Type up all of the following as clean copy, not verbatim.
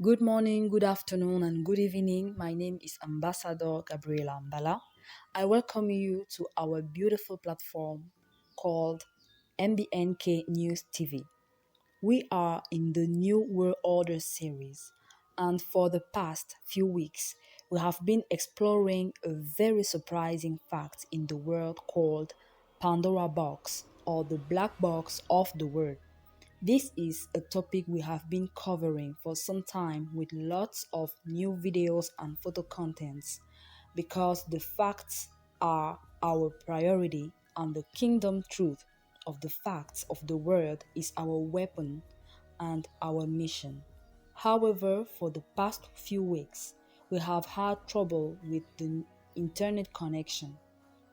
Good morning, good afternoon, and good evening. My name is Ambassador Gabriela Mbala. I welcome you to our beautiful platform called MBNK News TV. We are in the New World Order series, and for the past few weeks, we have been exploring a very surprising fact in the world called Pandora Box, or the black box of the world. This is a topic we have been covering for some time with lots of new videos and photo contents because the facts are our priority and the kingdom truth of the facts of the world is our weapon and our mission. However, for the past few weeks, we have had trouble with the internet connection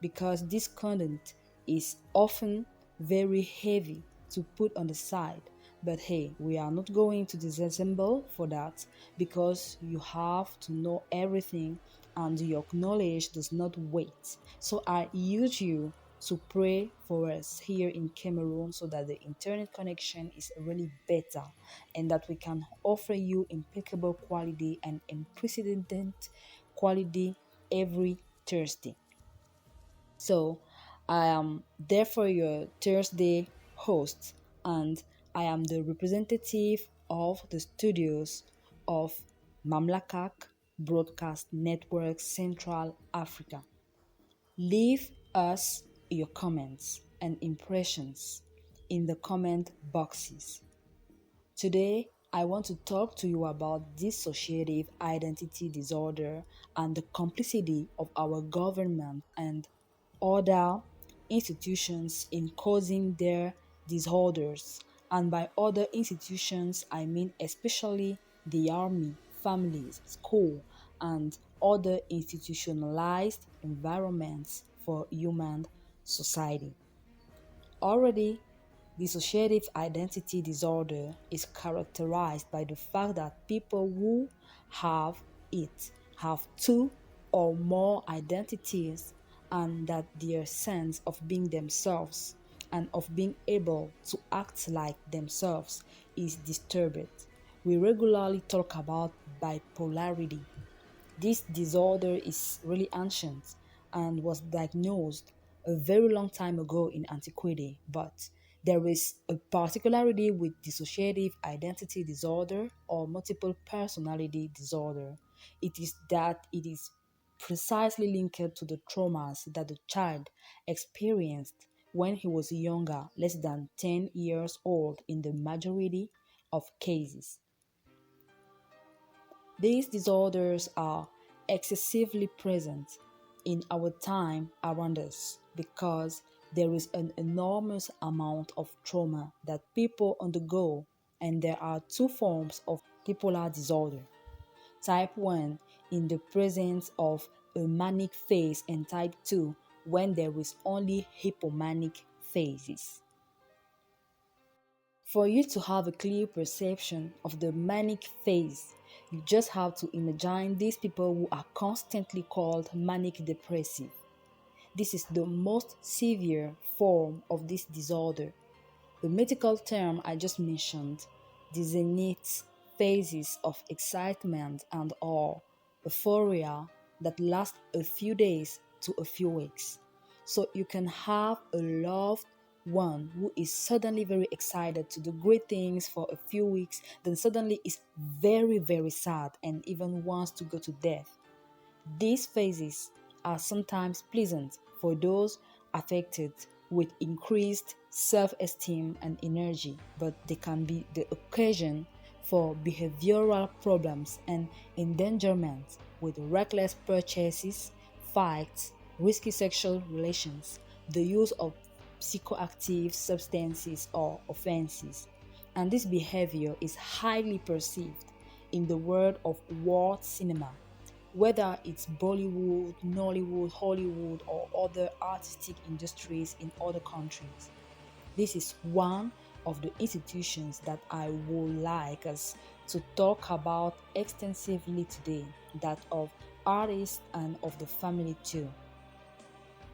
because this content is often very heavy to put on the side. But hey, we are not going to disassemble for that because you have to know everything and your knowledge does not wait. So I urge you to pray for us here in Cameroon so that the internet connection is really better and that we can offer you impeccable quality and unprecedented quality every Thursday. So I am therefore your Thursday host, and I am the representative of the studios of Mamlakak Broadcast Network Central Africa. Leave us your comments and impressions in the comment boxes. Today, I want to talk to you about dissociative identity disorder and the complicity of our government and other institutions in causing their disorders. And by other institutions, I mean especially the army, families, school, and other institutionalized environments for human society. Already, dissociative identity disorder is characterized by the fact that people who have it have two or more identities and that their sense of being themselves and of being able to act like themselves is disturbed. We regularly talk about bipolarity. This disorder is really ancient and was diagnosed a very long time ago in antiquity, but there is a particularity with dissociative identity disorder or multiple personality disorder. It is that it is precisely linked to the traumas that the child experienced when he was younger, less than 10 years old in the majority of cases. These disorders are excessively present in our time around us because there is an enormous amount of trauma that people undergo, and there are two forms of bipolar disorder. Type 1 in the presence of a manic phase, and type 2 when there is only hypomanic phases. For you to have a clear perception of the manic phase, you just have to imagine these people who are constantly called manic depressive. This is the most severe form of this disorder. The medical term I just mentioned designates phases of excitement and or euphoria that last a few days to a few weeks. So you can have a loved one who is suddenly very excited to do great things for a few weeks, then suddenly is very, very sad and even wants to go to death. These phases are sometimes pleasant for those affected with increased self-esteem and energy, but they can be the occasion for behavioral problems and endangerment with reckless purchases, fights, risky sexual relations, the use of psychoactive substances or offenses. And this behavior is highly perceived in the world of war cinema, whether it's Bollywood, Nollywood, Hollywood, or other artistic industries in other countries. This is one of the institutions that I would like us to talk about extensively today, that of artists and of the family too.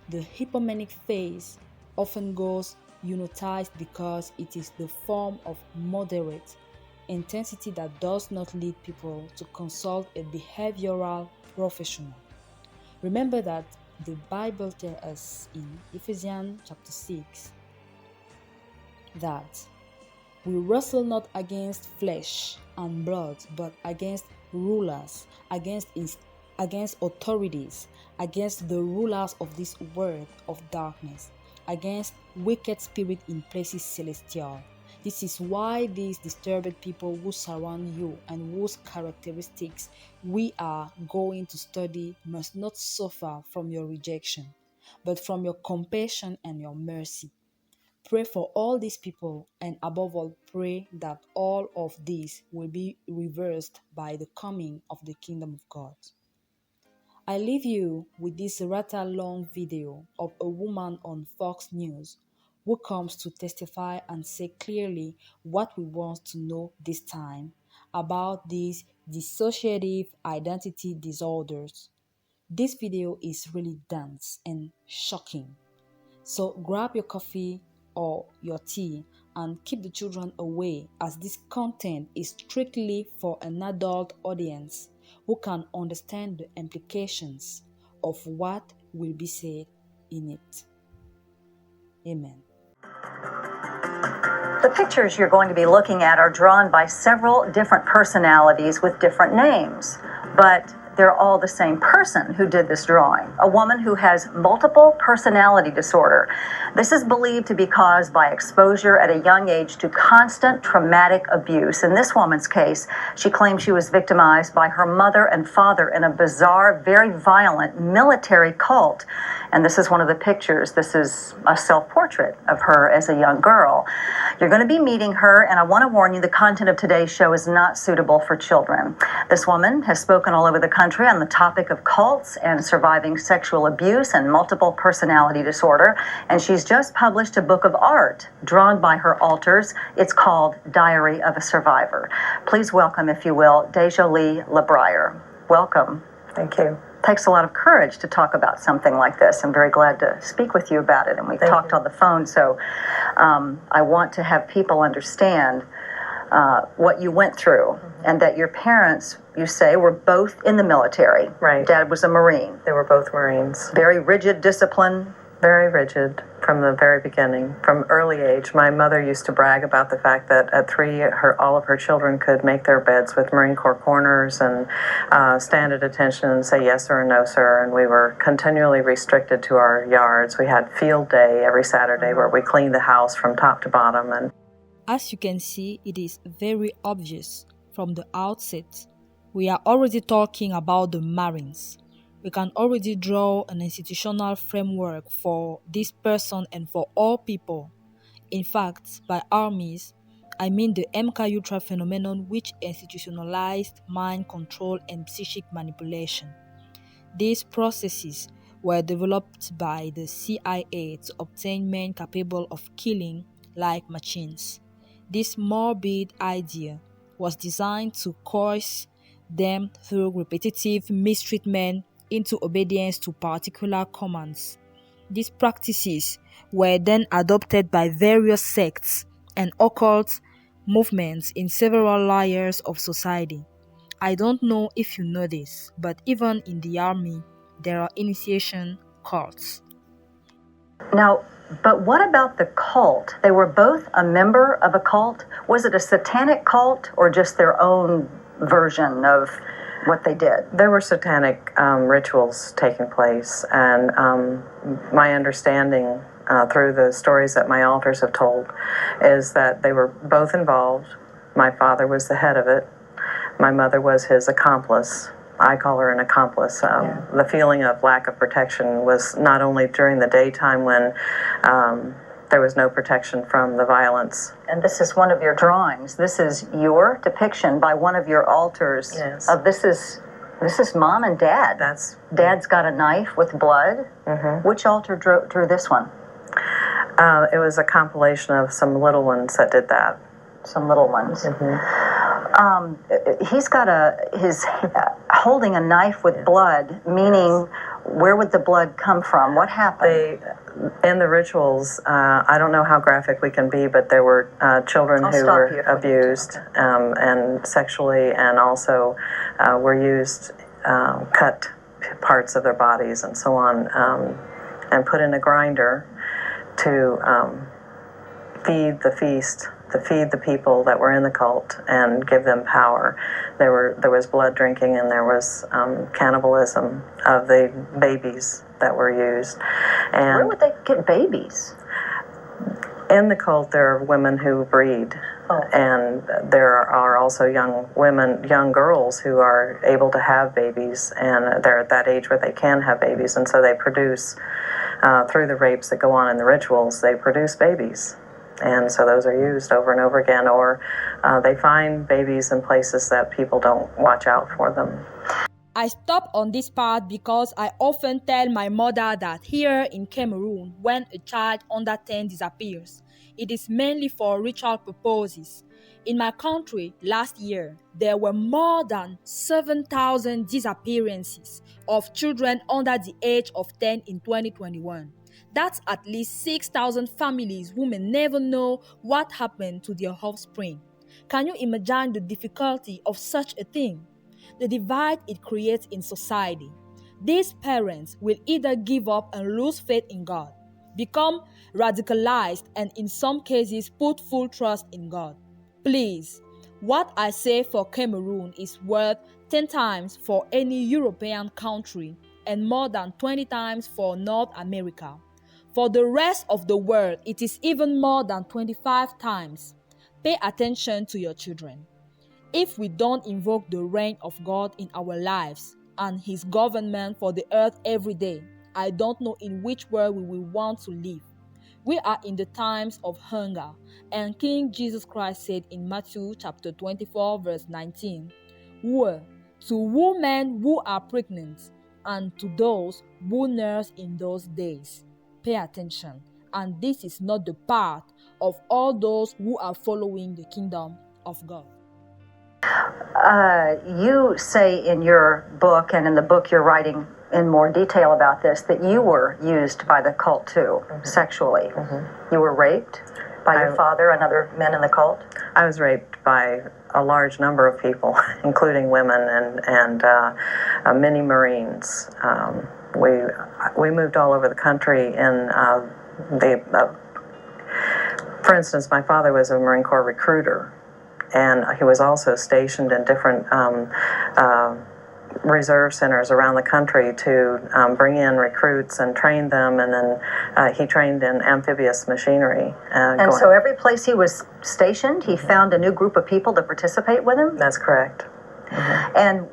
The hypomanic phase often goes unitized because it is the form of moderate intensity that does not lead people to consult a behavioral professional. Remember that the Bible tells us in Ephesians chapter 6 that we wrestle not against flesh and blood, but against rulers, against authorities, against the rulers of this world of darkness, against wicked spirits in places celestial. This is why these disturbed people who surround you and whose characteristics we are going to study must not suffer from your rejection, but from your compassion and your mercy. Pray for all these people, and above all, pray that all of this will be reversed by the coming of the kingdom of God. I leave you with this rather long video of a woman on Fox News who comes to testify and say clearly what we want to know this time about these dissociative identity disorders. This video is really dense and shocking. So grab your coffee or your tea and keep the children away, as this content is strictly for an adult audience who can understand the implications of what will be said in it. Amen. The pictures you're going to be looking at are drawn by several different personalities with different names, but they're all the same person who did this drawing, a woman who has multiple personality disorder. This is believed to be caused by exposure at a young age to constant traumatic abuse. In this woman's case, she claims she was victimized by her mother and father in a bizarre, very violent military cult. And this is one of the pictures. This is a self-portrait of her as a young girl. You're going to be meeting her, and I want to warn you, the content of today's show is not suitable for children. This woman has spoken all over the country on the topic of cults and surviving sexual abuse and multiple personality disorder, and she's just published a book of art drawn by her alters. It's called Diary of a Survivor. Please welcome, if you will, Dejolie LeBrier. Welcome. Thank you. Takes a lot of courage to talk about something like this. I'm very glad to speak with you about it, and we've talked on the phone, so I want to have people understand what you went through, and that your parents, you say, were both in the military. Right. Dad was a Marine. They were both Marines. Very rigid discipline. Very rigid from the very beginning, from early age. My mother used to brag about the fact that at 3, all of her children could make their beds with Marine Corps corners and stand at attention and say yes sir and no sir, and we were continually restricted to our yards. We had field day every Saturday where we cleaned the house from top to bottom. And as you can see, it is very obvious from the outset. We are already talking about the Marines. We can already draw an institutional framework for this person and for all people. In fact, by armies, I mean the MK Ultra phenomenon, which institutionalized mind control and psychic manipulation. These processes were developed by the CIA to obtain men capable of killing like machines. This morbid idea was designed to coerce them through repetitive mistreatment into obedience to particular commands. These practices were then adopted by various sects and occult movements in several layers of society. I don't know if you know this, but even in the army, there are initiation cults. Now, but what about the cult? They were both a member of a cult. Was it a satanic cult or just their own version of what they did? there were satanic rituals taking place, and my understanding through the stories that my alters have told is that they were both involved. My father was the head of it. My mother was his accomplice. I call her an accomplice. The feeling of lack of protection was not only during the daytime when there was no protection from the violence. And this is one of your drawings. This is your depiction by one of your alters. Yes. Of this is mom and dad. Dad's got a knife with blood. Mm-hmm. Which altar drew this one? It was a compilation of some little ones that did that. Some little ones. Mm-hmm. He's got his holding a knife with blood, meaning where would the blood come from? What happened? in the rituals, I don't know how graphic we can be, but there were children who were abused and sexually, and also were used, cut parts of their bodies and so on, and put in a grinder to feed the people that were in the cult and give them power. There was blood drinking, and there was cannibalism of the babies that were used. And where would they get babies? in the cult, there are women who breed. Oh. And there are also young girls who are able to have babies, and they're at that age where they can have babies, and so they produce, through the rapes that go on in the rituals, they produce babies. And so those are used over and over again, or they find babies in places that people don't watch out for them. I stop on this part because I often tell my mother that here in Cameroon, when a child under 10 disappears, it is mainly for ritual purposes. In my country, last year, there were more than 7,000 disappearances of children under the age of 10 in 2021. That's at least 6,000 families who may never know what happened to their offspring. Can you imagine the difficulty of such a thing? The divide it creates in society. These parents will either give up and lose faith in God, become radicalized, and in some cases put full trust in God. Please, what I say for Cameroon is worth 10 times for any European country and more than 20 times for North America. For the rest of the world, it is even more than 25 times. Pay attention to your children. If we don't invoke the reign of God in our lives and His government for the earth every day, I don't know in which world we will want to live. We are in the times of hunger, and King Jesus Christ said in Matthew chapter 24 verse 19, "Woe to women who are pregnant and to those who nurse in those days." Pay attention, and this is not the part of all those who are following the kingdom of God. You say in your book, and in the book you're writing in more detail about this, that you were used by the cult too, sexually. You were raped by your father and other men in the cult? I was raped by a large number of people, including women and many Marines. We moved all over the country for instance, my father was a Marine Corps recruiter, and he was also stationed in different reserve centers around the country to bring in recruits and train them, and then he trained in amphibious machinery. And so every place he was stationed, he found a new group of people to participate with him? That's correct. And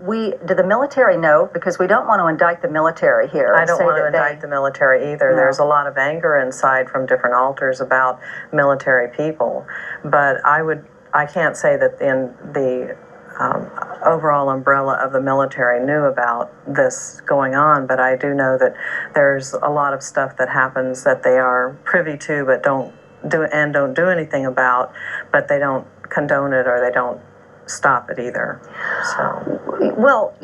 did the military know? Because we don't want to indict the military here. I don't want to indict the military either. No. There's a lot of anger inside from different altars about military people, but I can't say that in the overall umbrella of the military knew about this going on, but I do know that there's a lot of stuff that happens that they are privy to but don't do anything about, but they don't condone it or they don't stop it either. So, well,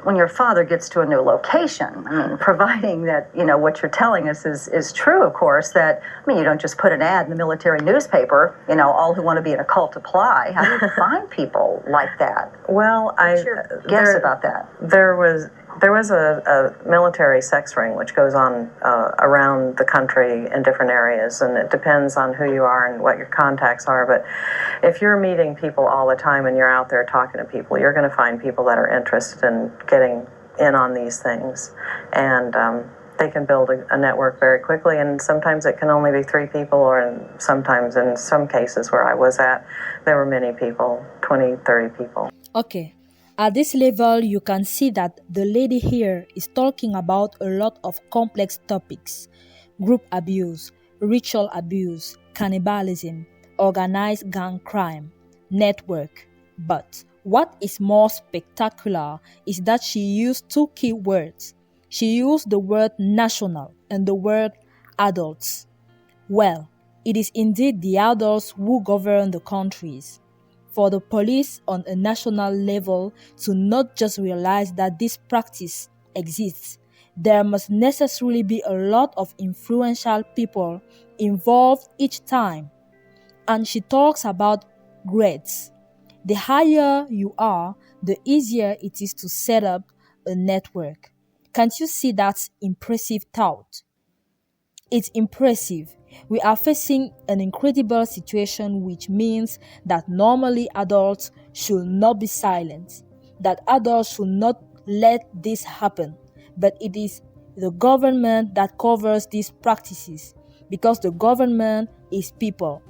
when your father gets to a new location, I mean, providing that, what you're telling us is true, of course, you don't just put an ad in the military newspaper, all who want to be in a cult apply. How do you find people like that? Well, what's your guess about that? There was a military sex ring which goes on around the country in different areas, and it depends on who you are and what your contacts are. But if you're meeting people all the time and you're out there talking to people, you're going to find people that are interested in getting in on these things, and they can build a network very quickly. And sometimes it can only be 3 people, or sometimes in some cases where I was at, there were many people, 20, 30 people. Okay. At this level, you can see that the lady here is talking about a lot of complex topics: group abuse, ritual abuse, cannibalism, organized gang crime, network. But what is more spectacular is that she used 2 key words. She used the word national and the word adults. Well, it is indeed the adults who govern the countries. For the police on a national level to not just realize that this practice exists there must necessarily be a lot of influential people involved each time. And she talks about grades. The higher you are, the easier it is to set up a network. Can't you see that impressive thought? It's impressive. We are facing an incredible situation, which means that normally adults should not be silent, that adults should not let this happen. But it is the government that covers these practices, because the government is people.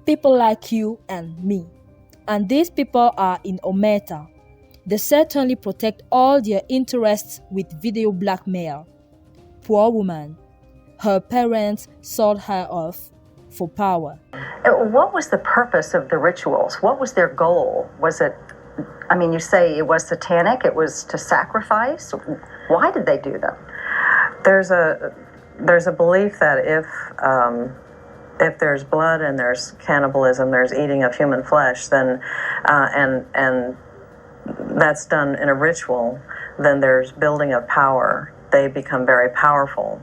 People like you and me. And these people are in Omerta. They certainly protect all their interests with video blackmail. Poor woman. Her parents sold her off for power. What was the purpose of the rituals? What was their goal? Was it, I mean, you say it was satanic, it was to sacrifice? Why did they do them? There's a belief that if there's blood and there's cannibalism, there's eating of human flesh, then and that's done in a ritual, then there's building of power. They become very powerful.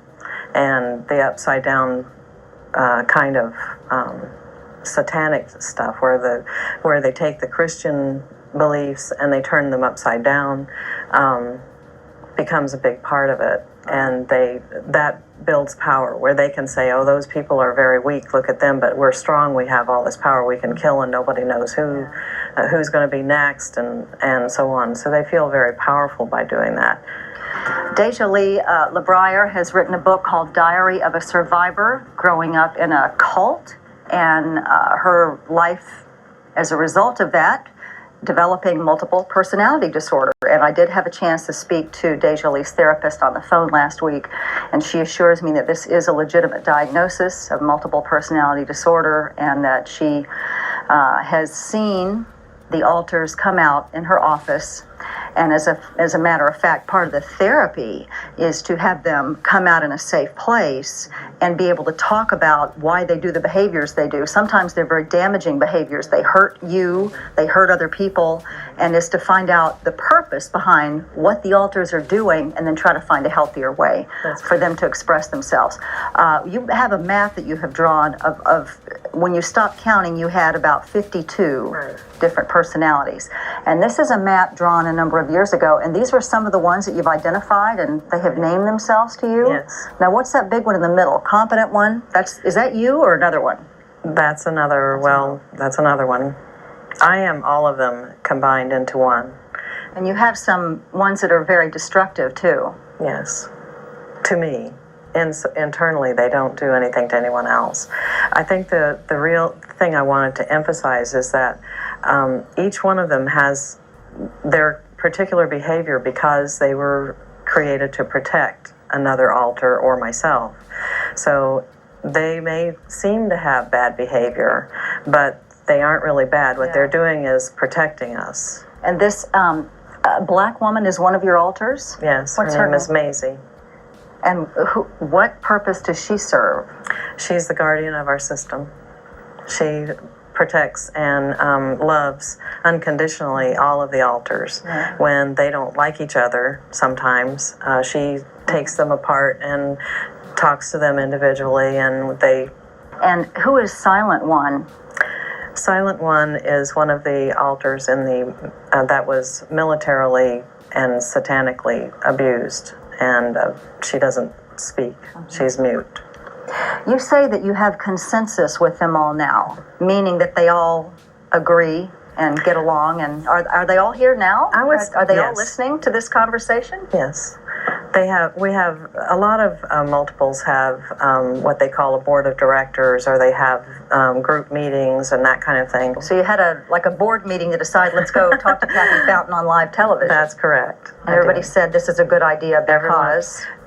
And the upside down kind of satanic stuff, where they take the Christian beliefs and they turn them upside down, becomes a big part of it. And that builds power, where they can say, oh, those people are very weak, look at them, but we're strong, we have all this power, we can kill, and nobody knows who's going to be next, and so on. So they feel very powerful by doing that. Deja Lee LeBrier has written a book called Diary of a Survivor, growing up in a cult, and her life as a result of that, developing multiple personality disorder. And I did have a chance to speak to Deja Lee's therapist on the phone last week, and she assures me that this is a legitimate diagnosis of multiple personality disorder, and that she has seen the alters come out in her office. And as a matter of fact, part of the therapy is to have them come out in a safe place and be able to talk about why they do the behaviors they do. Sometimes they're very damaging behaviors. They hurt you, they hurt other people, and is to find out the purpose behind what the alters are doing and then try to find a healthier way for them to express themselves. You have a map that you have drawn of when you stopped counting, you had about 52 different personalities. And this is a map drawn a number of years ago, and these are some of the ones that you've identified, and they have named themselves to you. Yes. Now, what's that big one in the middle? Competent one? Is that you or another one? That's another one. I am all of them combined into one. And you have some ones that are very destructive too. Yes. To me. Internally, they don't do anything to anyone else. I think the real thing I wanted to emphasize is that each one of them has their particular behavior because they were created to protect another alter or myself. So they may seem to have bad behavior, but they aren't really bad. What they're doing is protecting us. And this black woman is one of your alters? Yes, What's her name is Maisie. And what purpose does she serve? She's the guardian of our system. She protects and loves unconditionally all of the alters. Yeah. When they don't like each other, sometimes she takes them apart and talks to them individually, and they... And who is Silent One? Silent One is one of the alters in the that was militarily and satanically abused, and she doesn't speak. She's mute. You say that you have consensus with them all now, meaning that they all agree and get along, and are they all here now? Are they all listening to this conversation? Yes. We have a lot of multiples have what they call a board of directors, or they have group meetings and that kind of thing. So you had a board meeting to decide, let's go talk to Kathy Fountain on live television. That's correct. And everybody said this is a good idea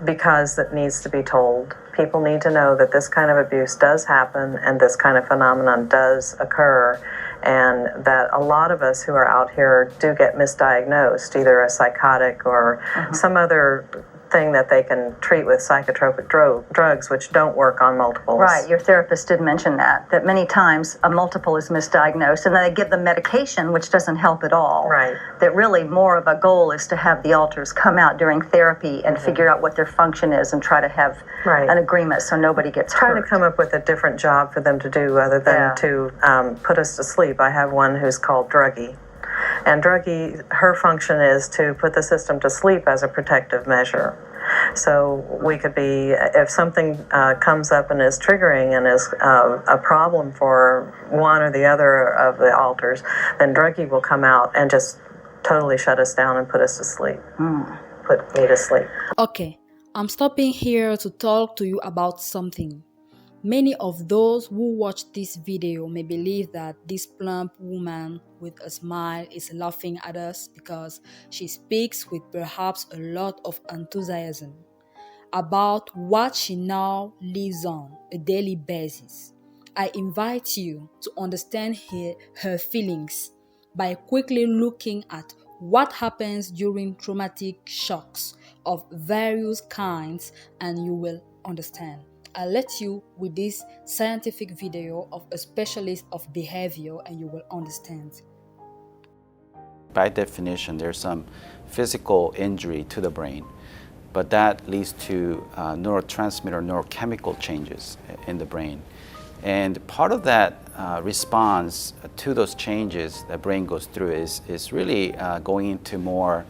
because it needs to be told. People need to know that this kind of abuse does happen and this kind of phenomenon does occur, and that a lot of us who are out here do get misdiagnosed, either a psychotic or some other thing that they can treat with psychotropic drugs, which don't work on multiples. Right, your therapist did mention that many times a multiple is misdiagnosed and then they give them medication, which doesn't help at all. Right. That really more of a goal is to have the alters come out during therapy and figure out what their function is and try to have an agreement so nobody gets hurt. Try to come up with a different job for them to do other than to put us to sleep. I have one who's called Druggie. And Druggie, her function is to put the system to sleep as a protective measure. So we could be, if something comes up and is triggering and is a problem for one or the other of the alters, then Druggie will come out and just totally shut us down and put us to sleep, put me to sleep. Okay, I'm stopping here to talk to you about something. Many of those who watch this video may believe that this plump woman with a smile is laughing at us because she speaks with perhaps a lot of enthusiasm about what she now lives on a daily basis. I invite you to understand her feelings by quickly looking at what happens during traumatic shocks of various kinds, and you will understand. I'll let you with this scientific video of a specialist of behavior and you will understand. By definition, there's some physical injury to the brain, but that leads to neurotransmitter, neurochemical changes in the brain. And part of that response to those changes the brain goes through is really going into more,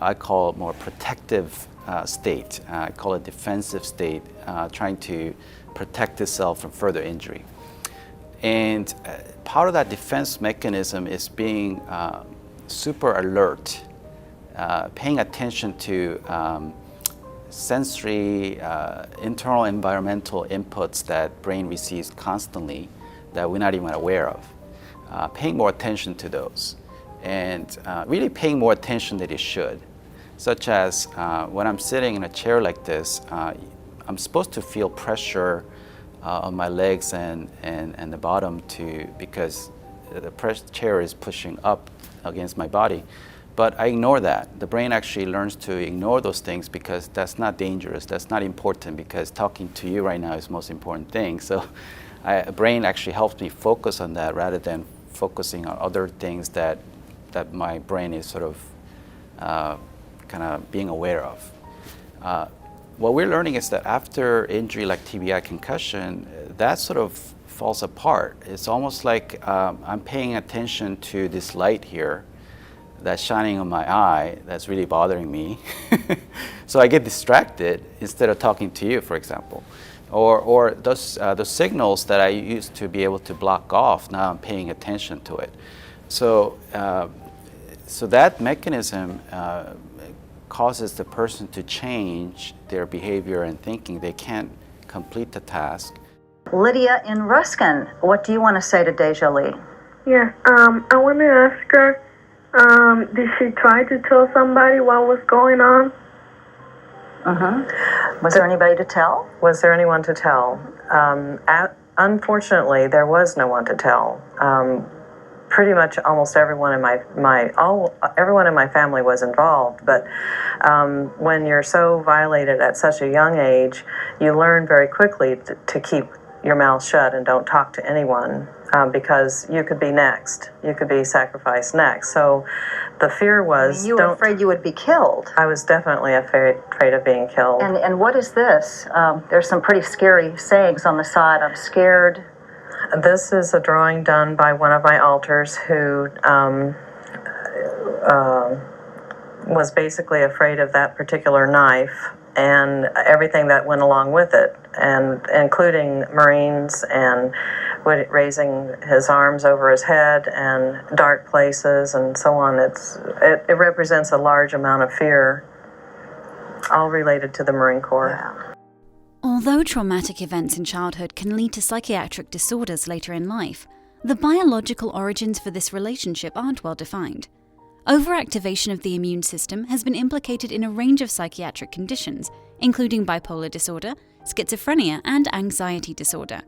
I call it more protective state. I call it defensive state, trying to protect itself from further injury. And part of that defense mechanism is being super alert, paying attention to sensory, internal environmental inputs that brain receives constantly that we're not even aware of. Paying more attention to those and really paying more attention than it should. Such as when I'm sitting in a chair like this, I'm supposed to feel pressure on my legs and the bottom because the chair is pushing up against my body. But I ignore that. The brain actually learns to ignore those things because that's not dangerous, that's not important, because talking to you right now is the most important thing. So the brain actually helps me focus on that rather than focusing on other things that my brain is sort of kind of being aware of. What we're learning is that after injury like TBI concussion, that sort of falls apart. It's almost like I'm paying attention to this light here that's shining on my eye that's really bothering me. So I get distracted instead of talking to you, for example. Or those signals that I used to be able to block off, now I'm paying attention to it. So that mechanism causes the person to change their behavior and thinking. They can't complete the task. Lydia in Ruskin, what do you want to say to Deja Lee? Yeah, I want to ask her, did she try to tell somebody what was going on? Was there anybody to tell? Was there anyone to tell? Unfortunately, there was no one to tell. Pretty much almost everyone in everyone in my family was involved, but when you're so violated at such a young age, you learn very quickly to keep your mouth shut and don't talk to anyone because you could be next. You could be sacrificed next. So the fear was... You were afraid you would be killed. I was definitely afraid of being killed. And what is this? There's some pretty scary sayings on the side. I'm scared. This is a drawing done by one of my alters who was basically afraid of that particular knife and everything that went along with it, and including Marines and raising his arms over his head and dark places and so on. It represents a large amount of fear, all related to the Marine Corps. Yeah. Although traumatic events in childhood can lead to psychiatric disorders later in life, the biological origins for this relationship aren't well defined. Overactivation of the immune system has been implicated in a range of psychiatric conditions, including bipolar disorder, schizophrenia, and anxiety disorder.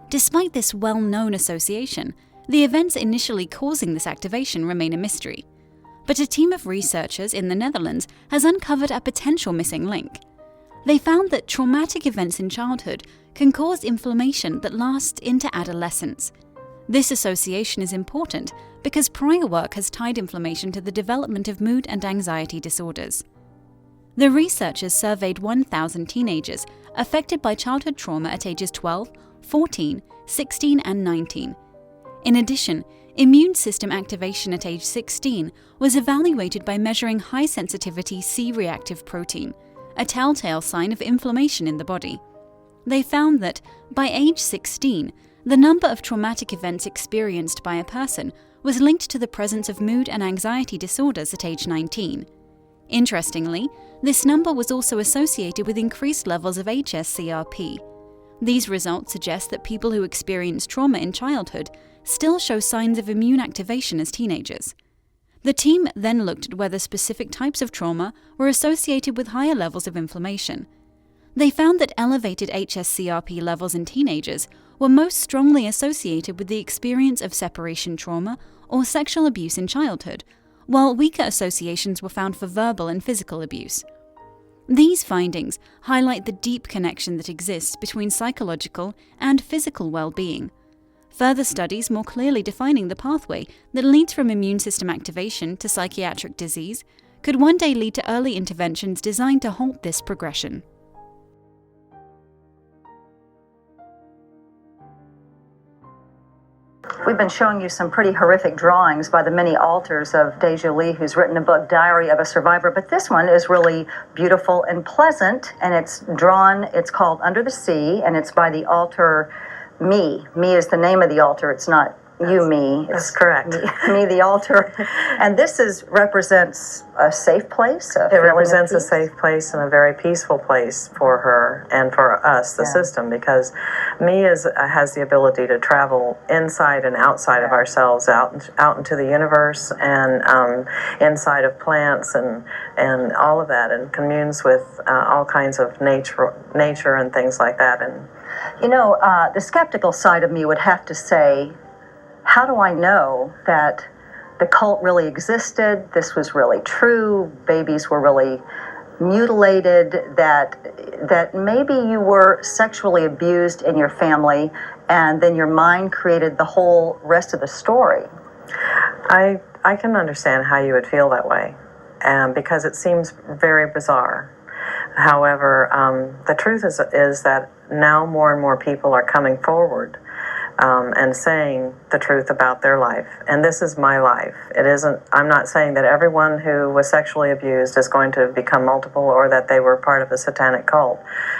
Despite this well-known association, the events initially causing this activation remain a mystery. but a team of researchers in the Netherlands has uncovered a potential missing link. They found that traumatic events in childhood can cause inflammation that lasts into adolescence. This association is important because prior work has tied inflammation to the development of mood and anxiety disorders. The researchers surveyed 1,000 teenagers affected by childhood trauma at ages 12, 14, 16, and 19. In addition, immune system activation at age 16 was evaluated by measuring high-sensitivity C-reactive protein, a telltale sign of inflammation in the body. They found that, by age 16, the number of traumatic events experienced by a person was linked to the presence of mood and anxiety disorders at age 19. Interestingly, this number was also associated with increased levels of hsCRP. These results suggest that people who experience trauma in childhood still show signs of immune activation as teenagers. The team then looked at whether specific types of trauma were associated with higher levels of inflammation. They found that elevated hsCRP levels in teenagers were most strongly associated with the experience of separation trauma or sexual abuse in childhood, while weaker associations were found for verbal and physical abuse. These findings highlight the deep connection that exists between psychological and physical well-being. Further studies more clearly defining the pathway that leads from immune system activation to psychiatric disease could one day lead to early interventions designed to halt this progression. We've been showing you some pretty horrific drawings by the many alters of Deja Lee, who's written a book, Diary of a Survivor, but this one is really beautiful and pleasant, and it's called Under the Sea, and it's by the alter Me. Me is the name of the altar. It's not me. That's correct. Me, the altar. And this represents a safe place. It represents a safe place and a very peaceful place for her and for us, the system, because me has the ability to travel inside and outside of ourselves, out into the universe and inside of plants and all of that, and communes with all kinds of nature and things like that. And the skeptical side of me would have to say, how do I know that the cult really existed, this was really true, babies were really mutilated, that maybe you were sexually abused in your family and then your mind created the whole rest of the story? I can understand how you would feel that way, because it seems very bizarre. However, the truth is that now more and more people are coming forward and saying the truth about their life. And this is my life. I'm not saying that everyone who was sexually abused is going to become multiple, or that they were part of a satanic cult,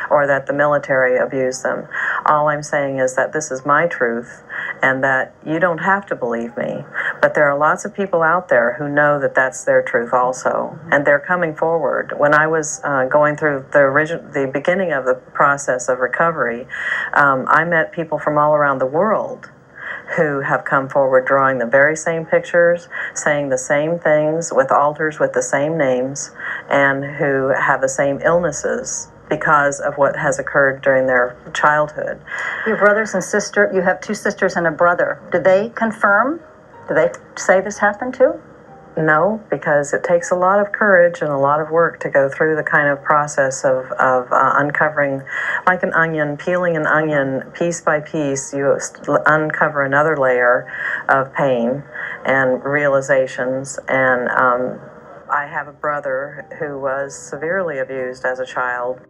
or that the military abused them. All I'm saying is that this is my truth, and that you don't have to believe me. But there are lots of people out there who know that that's their truth also, and they're coming forward. When I was going through the beginning of the process of recovery, I met people from all around the world who have come forward drawing the very same pictures, saying the same things with altars with the same names, and who have the same illnesses because of what has occurred during their childhood. Your brothers and sister, you have two sisters and a brother. Did they confirm? Did they say this happened too? No, because it takes a lot of courage and a lot of work to go through the kind of process of uncovering, like an onion, peeling an onion piece by piece. You uncover another layer of pain and realizations. And I have a brother who was severely abused as a child.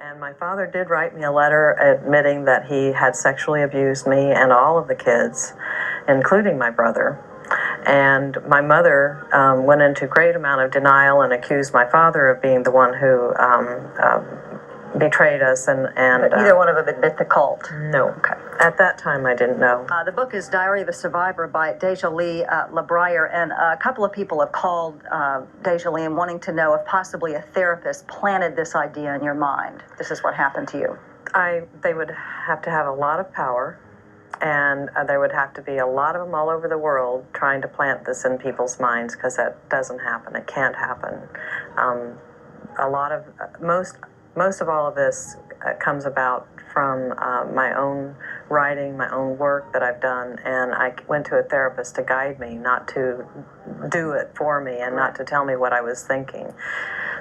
And my father did write me a letter admitting that he had sexually abused me and all of the kids, including my brother. And my mother went into great amount of denial and accused my father of being the one who betrayed us. And but neither one of them admit the cult? No. Okay. At that time, I didn't know. The book is Diary of a Survivor by Deja Lee LeBrier, and a couple of people have called Deja Lee and wanting to know if possibly a therapist planted this idea in your mind. This is what happened to you. They would have to have a lot of power. And there would have to be a lot of them all over the world trying to plant this in people's minds, because that doesn't happen. It can't happen. Most of all of this comes about from my own writing, my own work that I've done, and I went to a therapist to guide me, not to do it for me and not to tell me what I was thinking.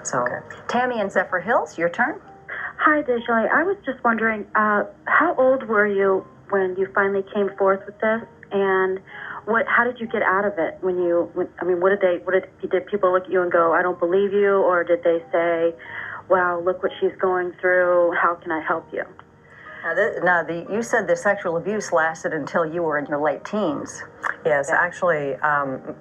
So, Tammy in Zephyr Hills, your turn. Hi, Desjali. I was just wondering, how old were you when you finally came forth with this, and how did you get out of it? Did people look at you and go, "I don't believe you," or did they say, "Wow, look what she's going through. How can I help you?" You said the sexual abuse lasted until you were in your late teens. Yes, actually,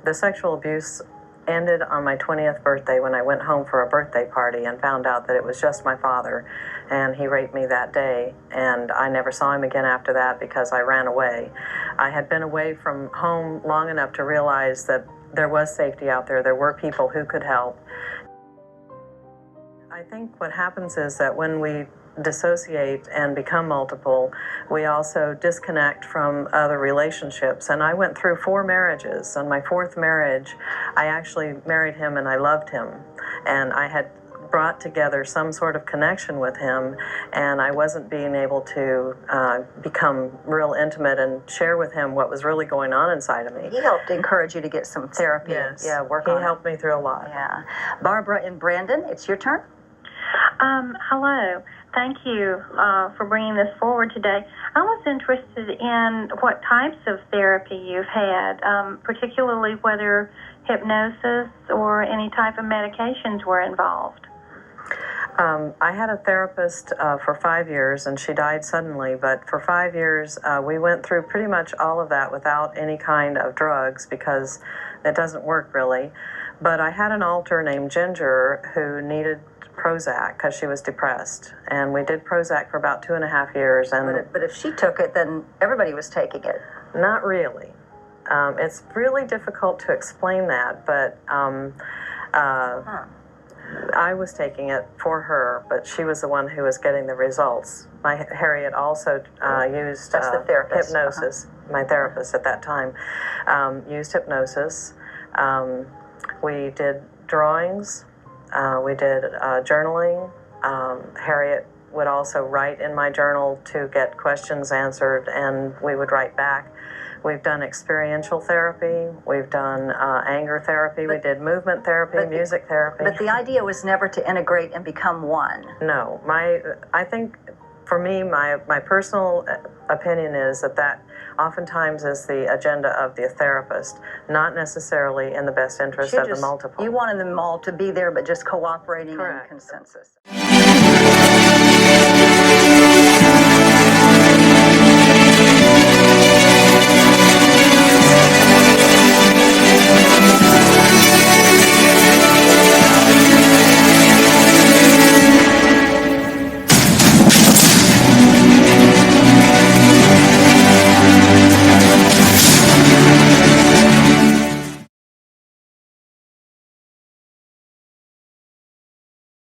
the sexual abuse ended on my 20th birthday when I went home for a birthday party and found out that it was just my father, and he raped me that day, and I never saw him again after that because I ran away. I had been away from home long enough to realize that there was safety out there. There were people who could help. I think what happens is that when we dissociate and become multiple, we also disconnect from other relationships. And I went through 4 marriages. On my 4th marriage, I actually married him and I loved him. And I had brought together some sort of connection with him, and I wasn't being able to become real intimate and share with him what was really going on inside of me. He helped encourage you to get some therapy. Yes. Yeah, He helped me through a lot. Yeah. Barbara in Brandon, it's your turn. Hello. Thank you for bringing this forward today. I was interested in what types of therapy you've had, particularly whether hypnosis or any type of medications were involved. I had a therapist for 5 years, and she died suddenly, but for 5 years we went through pretty much all of that without any kind of drugs because it doesn't work really. But I had an alter named Ginger who needed Prozac because she was depressed, and we did Prozac for about 2.5 years. And But if she took it, then everybody was taking it. Not really. It's really difficult to explain that, but I was taking it for her, but she was the one who was getting the results. Harriet also used That's the therapist. hypnosis. My therapist at that time used hypnosis. We did drawings. We did journaling. Harriet would also write in my journal to get questions answered, and we would write back. We've done experiential therapy. We've done anger therapy. We did movement therapy, music therapy. But the idea was never to integrate and become one. No. I think, for me, my personal opinion is that oftentimes is the agenda of the therapist, not necessarily in the best interest of the multiple. You wanted them all to be there, but just cooperating Correct. in consensus.